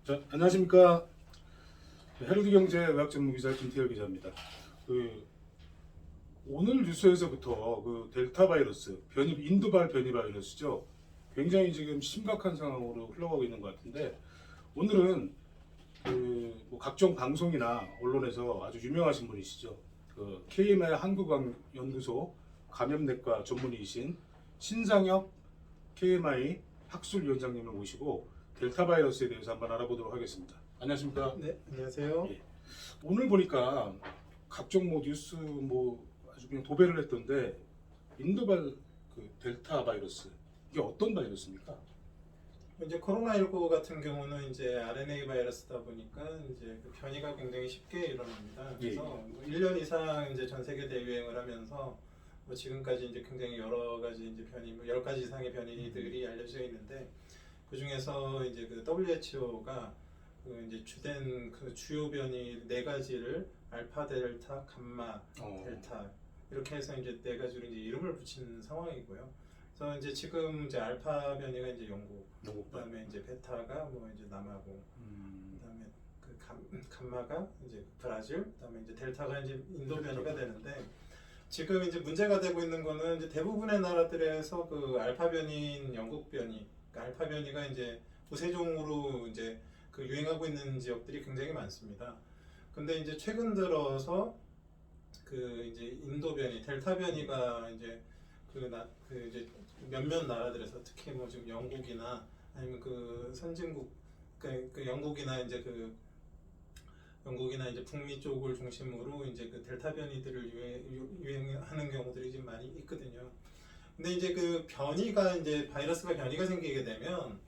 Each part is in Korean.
자, 안녕하십니까. 헤럴드경제의학 전문기자 김태열 기자입니다. 오늘 뉴스에서부터 델타 바이러스, 인도발 변이 바이러스죠. 굉장히 지금 심각한 상황으로 흘러가고 있는 것 같은데, 오늘은 각종 방송이나 언론에서 아주 유명하신 분이시죠. KMI 한국연구소 감염내과 전문의이신 신상혁 KMI 학술위원장님을 모시고 델타 바이러스에 대해서 한번 알아보도록 하겠습니다. 안녕하십니까? 네, 안녕하세요. 예. 오늘 보니까 각종 뉴스 아주 그냥 도배를 했던데 인도발 델타 바이러스 이게 어떤 바이러스입니까? 이제 코로나19 같은 경우는 이제 RNA 바이러스다 보니까 이제 그 변이가 굉장히 쉽게 일어납니다. 그래서 1년 이상 이제 전 세계 대유행을 하면서 지금까지 이제 굉장히 여러 가지 이제 변이, 10가지 이상의 변이들이 알려져 있는데 그 중에서 이제 그 WHO가 이제 주된 주요 변이 4가지를 알파, 델타, 감마, 델타 이렇게 해서 이제 4가지로 이제 이름을 붙인 상황이고요. 그래서 이제 지금 이제 알파 변이가 이제 영국, 그다음에 이제 베타가 이제 남아공, 그다음에 감마가 이제 브라질, 그다음에 이제 델타가 이제 인도 변이가 되는데 지금 이제 문제가 되고 있는 거는 이제 대부분의 나라들에서 그 알파 변이인 영국 변이, 그러니까 알파 변이가 이제 우세종으로 이제 유행하고 있는 지역들이 굉장히 많습니다. 근데 이제 최근 들어서 이제 인도 변이, 델타 변이가 이제 이제 몇몇 나라들에서 특히 지금 영국이나 아니면 선진국 영국이나 이제 영국이나 이제 북미 쪽을 중심으로 이제 델타 변이들을 유행하는 경우들이 지금 많이 있거든요. 근데 이제 변이가 이제 바이러스가 변이가 생기게 되면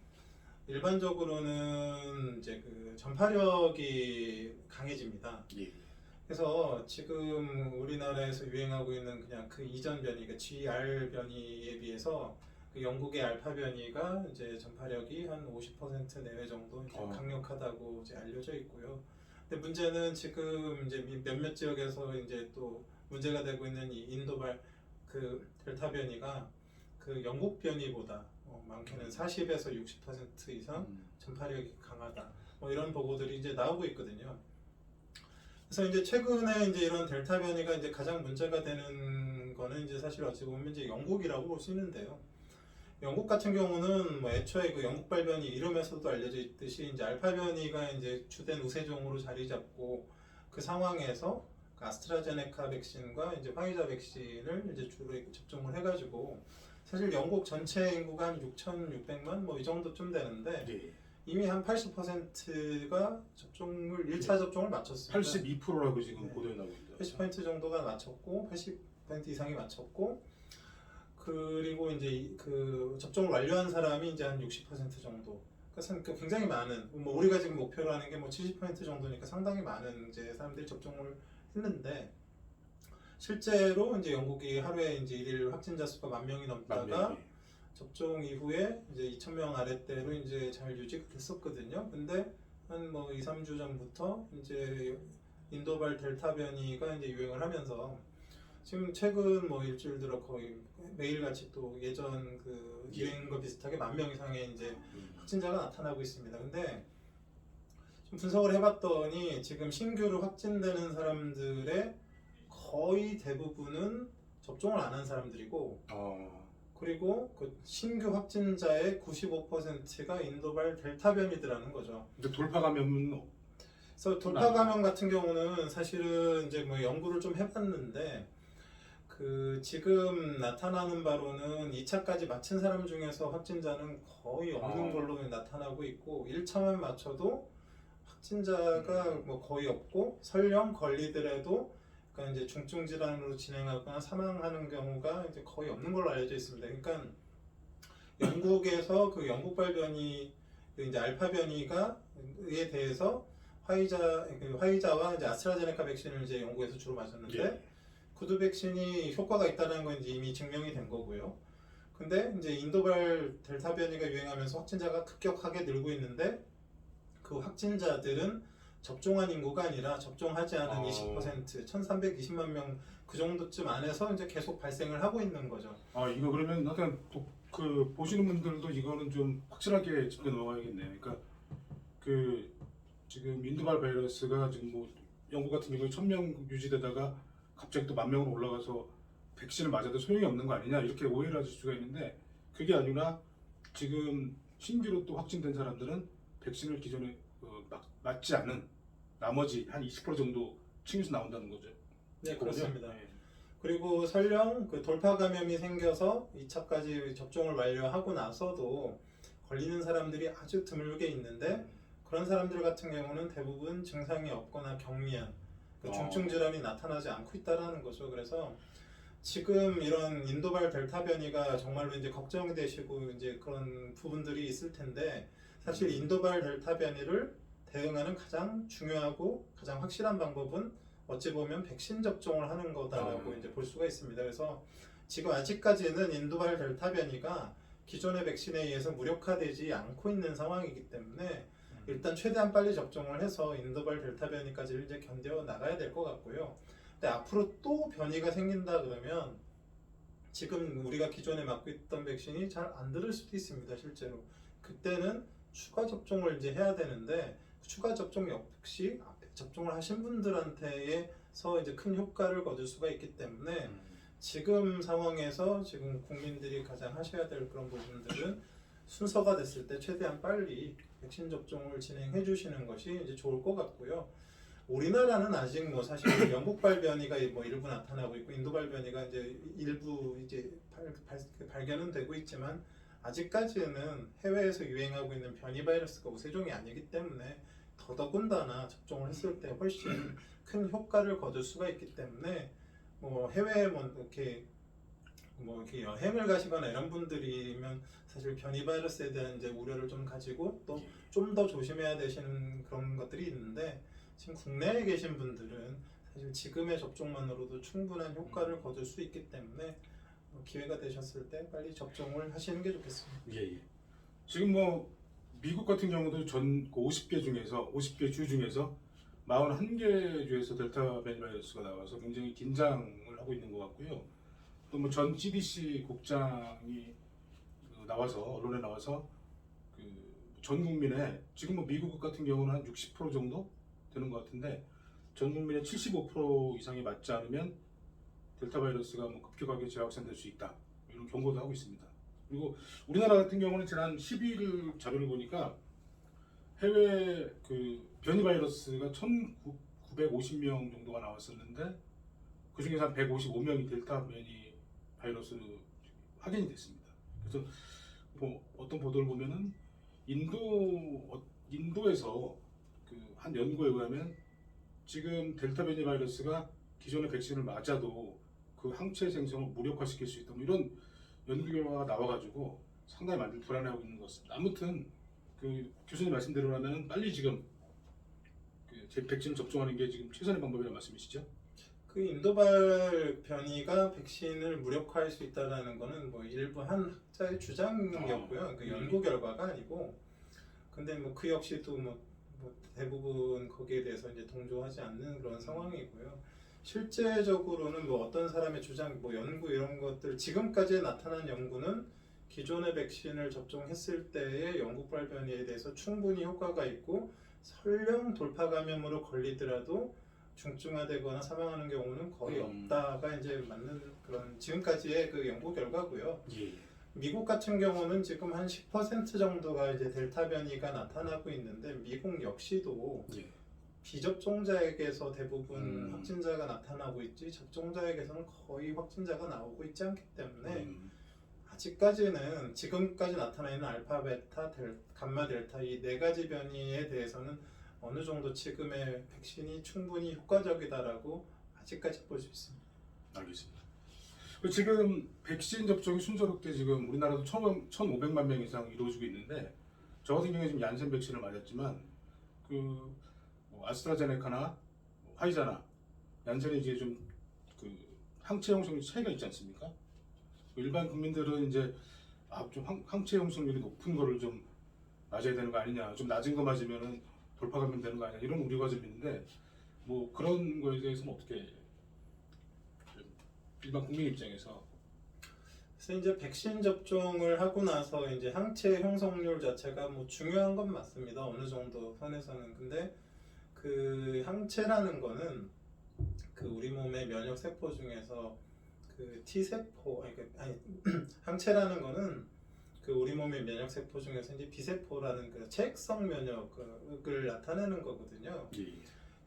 일반적으로는 이제 전파력이 강해집니다. 예. 그래서 지금 우리나라에서 유행하고 있는 그냥 이전 변이, 그러니까 GR 변이에 비해서 영국의 알파 변이가 이제 전파력이 한 50% 내외 정도 이제 강력하다고 이제 알려져 있고요. 근데 문제는 지금 이제 몇몇 지역에서 이제 또 문제가 되고 있는 이 인도발 델타 변이가 영국 변이보다 많게는 40에서 60% 이상 전파력이 강하다. 이런 보고들이 이제 나오고 있거든요. 그래서 이제 최근에 이제 이런 델타 변이가 이제 가장 문제가 되는 거는 이제 사실 어찌 보면 이제 영국이라고 볼 수 있는데요. 영국 같은 경우는 애초에 영국 발변이 이름에서도 알려져 있듯이 이제 알파 변이가 이제 주된 우세종으로 자리 잡고 그 상황에서 아스트라제네카 백신과 이제 화이자 백신을 이제 주로 접종을 해가지고 사실 영국 전체 인구가 한 6,600만 이 정도쯤 되는데 네. 이미 한 80%가 접종을 1차 접종을 마쳤습니다. 82%라고 지금 보도에 나오고 있죠. 80% 정도가 마쳤고 80% 이상이 마쳤고 그리고 이제 접종을 완료한 사람이 이제 한 60% 정도. 그러니까 굉장히 많은 우리가 지금 목표로 하는 게 70% 정도니까 상당히 많은 이제 사람들이 접종을 했는데 실제로 이제 영국이 하루에 이제 일일 확진자 수가 10,000명이 넘다가 접종 이후에 이제 2,000명 아래대로 이제 잘 유지가 됐었거든요. 근데 한 2, 3주 전부터 이제 인도발 델타 변이가 이제 유행을 하면서 지금 최근 일주일 들어 거의 매일같이 또 예전 유행과 비슷하게 10,000명 이상의 이제 확진자가 나타나고 있습니다. 근데 좀 분석을 해봤더니 지금 신규로 확진되는 사람들의 거의 대부분은 접종을 안 한 사람들이고 그리고 신규 확진자의 95%가 인도발 델타 변이더라는 거죠. 근데 돌파 감염은 그래서 돌파 감염 같은 경우는 사실은 이제 연구를 좀 해봤는데 지금 나타나는 바로는 2차까지 마친 사람 중에서 확진자는 거의 없는 걸로 나타나고 있고 1차만 맞춰도 확진자가 거의 없고 설령 걸리더라도 그러니까 이제 중증 질환으로 진행하거나 사망하는 경우가 이제 거의 없는 걸로 알려져 있습니다. 그러니까 영국에서 영국발 변이 이제 알파 변이가에 대해서 화이자와 이제 아스트라제네카 백신을 이제 영국에서 주로 맞았는데 구두 백신이 효과가 있다는 건 이제 이미 증명이 된 거고요. 근데 이제 인도발 델타 변이가 유행하면서 확진자가 급격하게 늘고 있는데 그 확진자들은 접종한 인구가 아니라 접종하지 않은 20%, 1,320만 명 그 정도쯤 안에서 이제 계속 발생을 하고 있는 거죠. 이거 그러면 약간 보시는 분들도 이거는 좀 확실하게 짚고 넘어가야겠네요. 그러니까 그 지금 인도발 바이러스가 지금 뭐 영국 같은 경우에 1,000명 유지되다가 갑자기 또 10,000명으로 올라가서 백신을 맞아도 소용이 없는 거 아니냐 이렇게 오해를 하실 수가 있는데 그게 아니라 지금 신규로 또 확진된 사람들은 백신을 기존에 맞지 않은 나머지 한 20% 정도 층에서 나온다는 거죠. 네, 그렇습니다. 네. 그리고 설령 그 돌파 감염이 생겨서 2차까지 접종을 완료하고 나서도 걸리는 사람들이 아주 드물게 있는데 그런 사람들 같은 경우는 대부분 증상이 없거나 경미한 그 중증 질환이 나타나지 않고 있다라는 거죠. 그래서 지금 이런 인도발 델타 변이가 정말로 이제 걱정되시고 이제 그런 부분들이 있을 텐데 사실 인도발 델타 변이를 대응하는 가장 중요하고 가장 확실한 방법은 어찌 보면 백신 접종을 하는 거다라고 이제 볼 수가 있습니다. 그래서 지금 아직까지는 인도발 델타 변이가 기존의 백신에 의해서 무력화되지 않고 있는 상황이기 때문에 일단 최대한 빨리 접종을 해서 인도발 델타 변이까지 이제 견뎌 나가야 될 것 같고요. 근데 앞으로 또 변이가 생긴다 그러면 지금 우리가 기존에 맞고 있던 백신이 잘 안 들을 수도 있습니다. 실제로 그때는 추가 접종을 이제 해야 되는데 추가 접종 역시 앞에 접종을 하신 분들한테서 이제 큰 효과를 거둘 수가 있기 때문에 지금 상황에서 지금 국민들이 가장 하셔야 될 그런 부분들은 순서가 됐을 때 최대한 빨리 백신 접종을 진행해 주시는 것이 이제 좋을 것 같고요. 우리나라는 아직 뭐 사실 영국발 변이가 뭐 일부 나타나고 있고 인도발 변이가 이제 일부 이제 발견은 되고 있지만 아직까지는 해외에서 유행하고 있는 변이 바이러스가 우세종이 아니기 때문에 더더군다나 접종을 했을 때 훨씬 큰 효과를 거둘 수가 있기 때문에 뭐 해외에 뭐 이렇게 여행을 가시거나 이런 분들이면 사실 변이 바이러스에 대한 이제 우려를 좀 가지고 또 좀 더 조심해야 되시는 그런 것들이 있는데 지금 국내에 계신 분들은 사실 지금의 접종만으로도 충분한 효과를 거둘 수 있기 때문에 기회가 되셨을 때 빨리 접종을 하시는 게 좋겠습니다. 예. 지금 뭐 미국 같은 경우도 전 50개 중에서 50개 주 중에서 41개 주에서 델타 변이 바이러스가 나와서 굉장히 긴장을 하고 있는 것 같고요. 또 뭐 전 CDC 국장이 나와서 언론에 나와서 그 전 국민의 지금 뭐 미국 같은 경우는 한 60% 정도 되는 것 같은데 전 국민의 75% 이상이 맞지 않으면 델타 바이러스가 뭐 급격하게 재확산될 수 있다 이런 경고도 하고 있습니다. 그리고 우리나라 같은 경우는 지난 12일 자료를 보니까 해외 그 변이 바이러스가 1,950명 정도가 나왔었는데 그 중에서 한 155명이 델타 변이 바이러스로 확인이 됐습니다. 그래서 뭐 어떤 보도를 보면은 인도에서 그 한 연구에 의하면 지금 델타 변이 바이러스가 기존의 백신을 맞아도 그 항체 생성을 무력화시킬 수 있다. 뭐 이런 연구 결과가 나와가지고 상당히 많이 불안해하고 있는 것 같습니다. 아무튼 그 교수님 말씀대로라면 빨리 지금 그 백신을 접종하는 게 지금 최선의 방법이라는 말씀이시죠? 그 인도발 변이가 백신을 무력화할 수 있다는 거는 뭐 일부 한 학자의 주장이었고요. 그 연구 결과가 아니고, 근데 뭐 그 역시도 뭐 대부분 거기에 대해서 이제 동조하지 않는 그런 상황이고요. 실제적으로는 뭐 어떤 사람의 주장, 뭐 연구 이런 것들 지금까지 나타난 연구는 기존의 백신을 접종했을 때의 영국발 변이에 대해서 충분히 효과가 있고 설령 돌파 감염으로 걸리더라도 중증화되거나 사망하는 경우는 거의 없다가 이제 맞는 그런 지금까지의 그 연구 결과고요. 예. 미국 같은 경우는 지금 한 10% 정도가 이제 델타 변이가 나타나고 있는데 미국 역시도 예. 비접종자에게서 대부분 확진자가 나타나고 있지 접종자에게서는 거의 확진자가 나오고 있지 않기 때문에 아직까지는 지금까지 나타나 있는 알파, 베타, 감마, 델타 이 네 가지 변이에 대해서는 어느 정도 지금의 백신이 충분히 효과적이다라고 아직까지 볼 수 있습니다. 알겠습니다. 지금 백신 접종이 순조롭게 지금 우리나라도 1,500만 명 이상 이루어지고 있는데 저 같은 경우에 지금 얀센 백신을 맞았지만 그 뭐 아스트라제네카나 화이자나 얀센이 이제 좀 그 항체 형성률 차이가 있지 않습니까? 일반 국민들은 이제 좀 항체 형성률이 높은 거를 좀 맞아야 되는 거 아니냐, 좀 낮은 거 맞으면은 돌파 감염 되는 거 아니냐 이런 우려가 좀 있는데 뭐 그런 거에 대해서는 어떻게 일반 국민 입장에서 그래서 이제 백신 접종을 하고 나서 이제 항체 형성률 자체가 뭐 중요한 건 맞습니다. 어느 정도 선에서는. 근데 그 항체라는 거는 그 우리 몸의 면역 세포 중에서 그 T 세포 아니 항체라는 거는 그 우리 몸의 면역 세포 중에서 이제 B 세포라는 그 체액성 면역을 나타내는 거거든요. 예.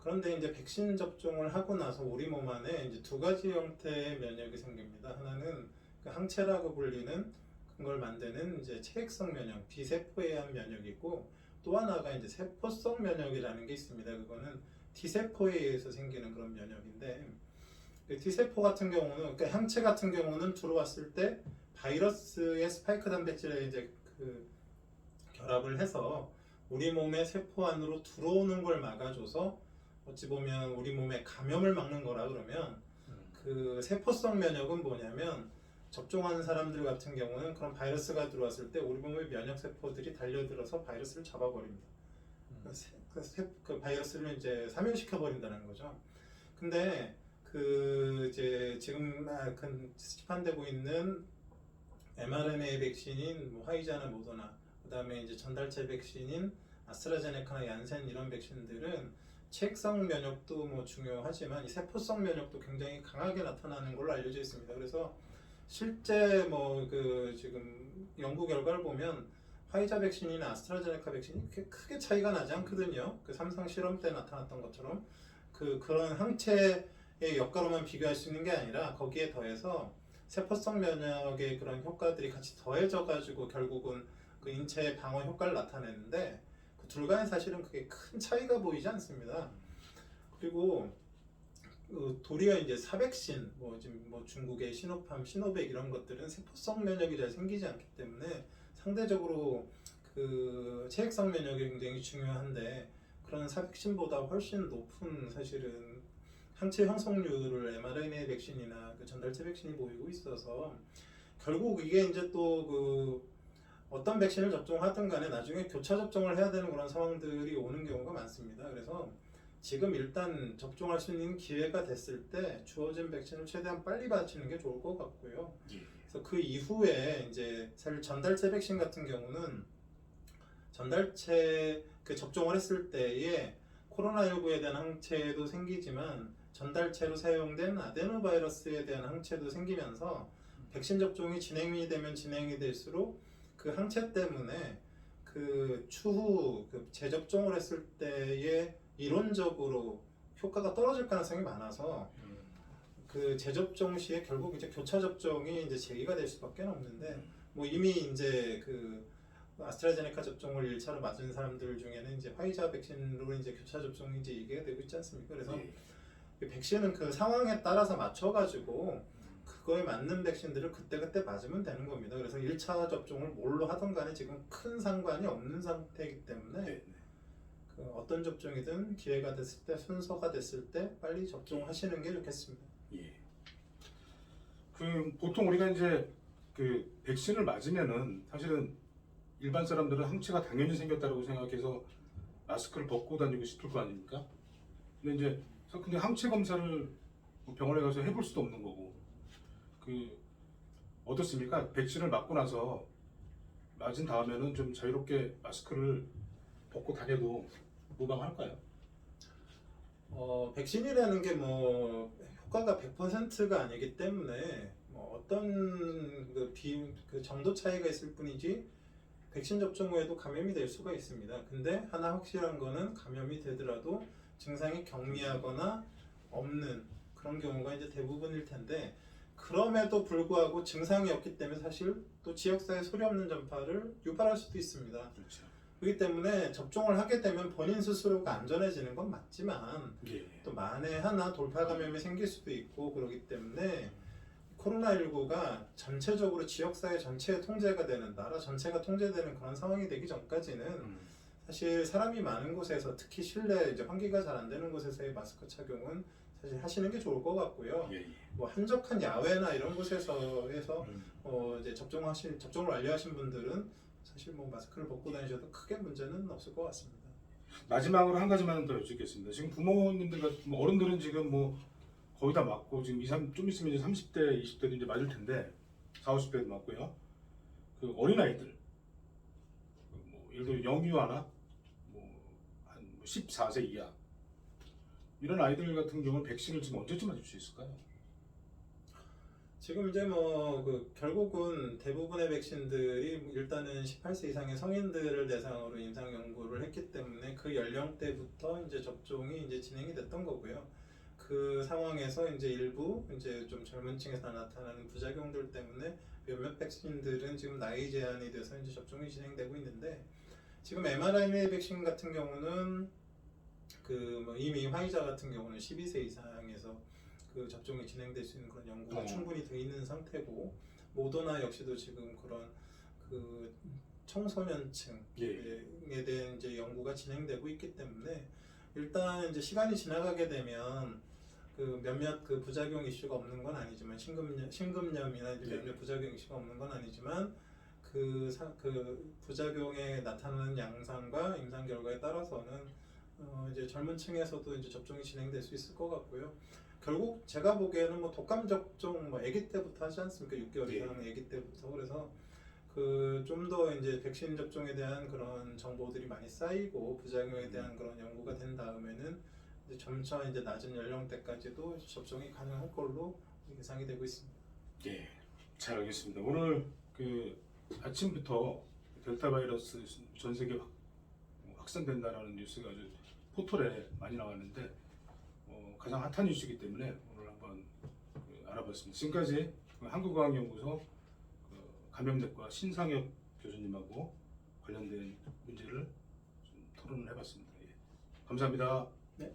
그런데 이제 백신 접종을 하고 나서 우리 몸 안에 이제 두 가지 형태의 면역이 생깁니다. 하나는 그 항체라고 불리는 그걸 만드는 이제 체액성 면역, B 세포에 의한 면역이고, 또 하나가 이제 세포성 면역이라는 게 있습니다. 그거는 T 세포에 의해서 생기는 그런 면역인데, 그 T 세포 같은 경우는, 그러니까 항체 같은 경우는 들어왔을 때 바이러스의 스파이크 단백질에 이제 그 결합을 해서 우리 몸의 세포 안으로 들어오는 걸 막아줘서 어찌 보면 우리 몸에 감염을 막는 거라 그러면, 그 세포성 면역은 뭐냐면 접종하는 사람들 같은 경우는 그런 바이러스가 들어왔을 때 우리 몸의 면역 세포들이 달려들어서 바이러스를 잡아버립니다. 그 바이러스를 이제 사멸시켜 버린다는 거죠. 근데 그 이제 지금 시판되고 있는 mRNA 백신인 뭐 화이자나 모더나, 그다음에 이제 전달체 백신인 아스트라제네카나 얀센 이런 백신들은 체액성 면역도 뭐 중요하지만 이 세포성 면역도 굉장히 강하게 나타나는 걸로 알려져 있습니다. 그래서 실제 뭐 그 지금 연구 결과를 보면 화이자 백신이나 아스트라제네카 백신이 그렇게 크게 차이가 나지 않거든요. 그 삼상 실험 때 나타났던 것처럼 그런 항체의 역가로만 비교할 수 있는 게 아니라 거기에 더해서 세포성 면역의 그런 효과들이 같이 더해져 가지고 결국은 그 인체의 방어 효과를 나타내는데, 그 둘 간에 사실은 그게 큰 차이가 보이지 않습니다. 그리고 도리어 이제 사백신, 뭐 지금 뭐 중국의 시노팜, 시노백 이런 것들은 세포성 면역이 잘 생기지 않기 때문에 상대적으로 그 체액성 면역이 굉장히 중요한데, 그런 사백신보다 훨씬 높은 사실은 항체 형성률을 mRNA 백신이나 그 전달체 백신이 보이고 있어서, 결국 이게 이제 또 그 어떤 백신을 접종하든 간에 나중에 교차 접종을 해야 되는 그런 상황들이 오는 경우가 많습니다. 그래서 지금 일단 접종할 수 있는 기회가 됐을 때 주어진 백신을 최대한 빨리 맞추는 게 좋을 것 같고요. 그래서 그 이후에 이제 사실 전달체 백신 같은 경우는 전달체 그 접종을 했을 때에 코로나19에 대한 항체도 생기지만 전달체로 사용된 아데노바이러스에 대한 항체도 생기면서 백신 접종이 진행이 되면 진행이 될수록 그 항체 때문에 그 추후 그 재접종을 했을 때에 이론적으로 효과가 떨어질 가능성이 많아서 그 재접종 시에 결국 이제 교차 접종이 이제 제기가 될 수밖에 없는데, 뭐 이미 이제 그 아스트라제네카 접종을 1차로 맞은 사람들 중에는 이제 화이자 백신으로 이제 교차 접종이 이제 얘기가 되고 있지 않습니까? 그래서 백신은 그 상황에 따라서 맞춰가지고 그거에 맞는 백신들을 그때그때 맞으면 되는 겁니다. 그래서 1차 접종을 뭘로 하든 간에 지금 큰 상관이 없는 상태이기 때문에 그 어떤 접종이든 기회가 됐을 때, 순서가 됐을 때 빨리 접종하시는 게 좋겠습니다. 예. 그 보통 우리가 이제 그 백신을 맞으면은 사실은 일반 사람들은 항체가 당연히 생겼다고 생각해서 마스크를 벗고 다니고 싶을 거 아닙니까? 근데 항체 검사를 병원에 가서 해볼 수도 없는 거고, 어떻습니까? 백신을 맞고 나서 맞은 다음에는 좀 자유롭게 마스크를 벗고 다녀도 무방할까요? 백신이라는 게 뭐 효과가 100%가 아니기 때문에 뭐 어떤 그 정도 차이가 있을 뿐이지 백신 접종 후에도 감염이 될 수가 있습니다. 근데 하나 확실한 거는 감염이 되더라도 증상이 경미하거나 없는 그런 경우가 이제 대부분일 텐데, 그럼에도 불구하고 증상이 없기 때문에 사실 또 지역사회 소리 없는 전파를 유발할 수도 있습니다. 그렇죠. 그렇기 때문에 접종을 하게 되면 본인 스스로가 안전해지는 건 맞지만 또 만에 하나 돌파 감염이 생길 수도 있고 그렇기 때문에 코로나19가 전체적으로 지역사회 전체에 통제가 되는, 나라 전체가 통제되는 그런 상황이 되기 전까지는 사실 사람이 많은 곳에서, 특히 실내 이제 환기가 잘 안 되는 곳에서의 마스크 착용은 사실 하시는 게 좋을 것 같고요. 뭐 한적한 야외나 이런 곳에서 해서 이제 접종을 완료하신 분들은 사실 뭐 마스크를 벗고 다니셔도 크게 문제는 없을 것 같습니다. 마지막으로 한 가지만 더 여쭙겠습니다. 지금 부모님들 같은 어른들은 지금 뭐 거의 다 맞고 지금 좀 있으면 이제 30대, 20대도 이제 맞을 텐데, 4, 50대도 맞고요. 그 어린아이들, 뭐 예를 들어 영유아나 뭐한 14세 이하 이런 아이들 같은 경우는 백신을 지금 언제쯤 맞을 수 있을까요? 지금 이제 뭐 그 결국은 대부분의 백신들이 일단은 18세 이상의 성인들을 대상으로 임상 연구를 했기 때문에 그 연령대부터 이제 접종이 이제 진행이 됐던 거고요. 그 상황에서 이제 일부 이제 좀 젊은 층에서 나타나는 부작용들 때문에 몇몇 백신들은 지금 나이 제한이 돼서 이제 접종이 진행되고 있는데, 지금 mRNA 백신 같은 경우는 그 뭐 이미 화이자 같은 경우는 12세 이상에서 그 접종이 진행될 수 있는 그런 연구가 충분히 돼 있는 상태고, 모더나 역시도 지금 그런 그 청소년층에 대한 이제 연구가 진행되고 있기 때문에, 일단 이제 시간이 지나가게 되면 그 몇몇 그 부작용 이슈가 없는 건 아니지만, 심근염이나 이제 몇몇 부작용 이슈가 없는 건 아니지만, 그 부작용에 나타나는 양상과 임상 결과에 따라서는 이제 젊은 층에서도 이제 접종이 진행될 수 있을 것 같고요. 결국 제가 보기에는 뭐 독감 접종 뭐 아기 때부터 하지 않습니까? 6개월 이상 아기 때부터. 그래서 그 좀 더 이제 백신 접종에 대한 그런 정보들이 많이 쌓이고 부작용에 대한 그런 연구가 된 다음에는 이제 점차 이제 낮은 연령대까지도 접종이 가능할 걸로 예상이 되고 있습니다. 예, 잘 알겠습니다. 오늘 그 아침부터 델타 바이러스 전 세계 확산된다라는 뉴스가 아주 포털에 많이 나왔는데 가장 핫한 뉴스이기 때문에 오늘 한번 알아봤습니다. 지금까지 한국어학연구소 감염내과 신상혁 교수님하고 관련된 문제를 좀 토론을 해봤습니다. 예. 감사합니다. 네.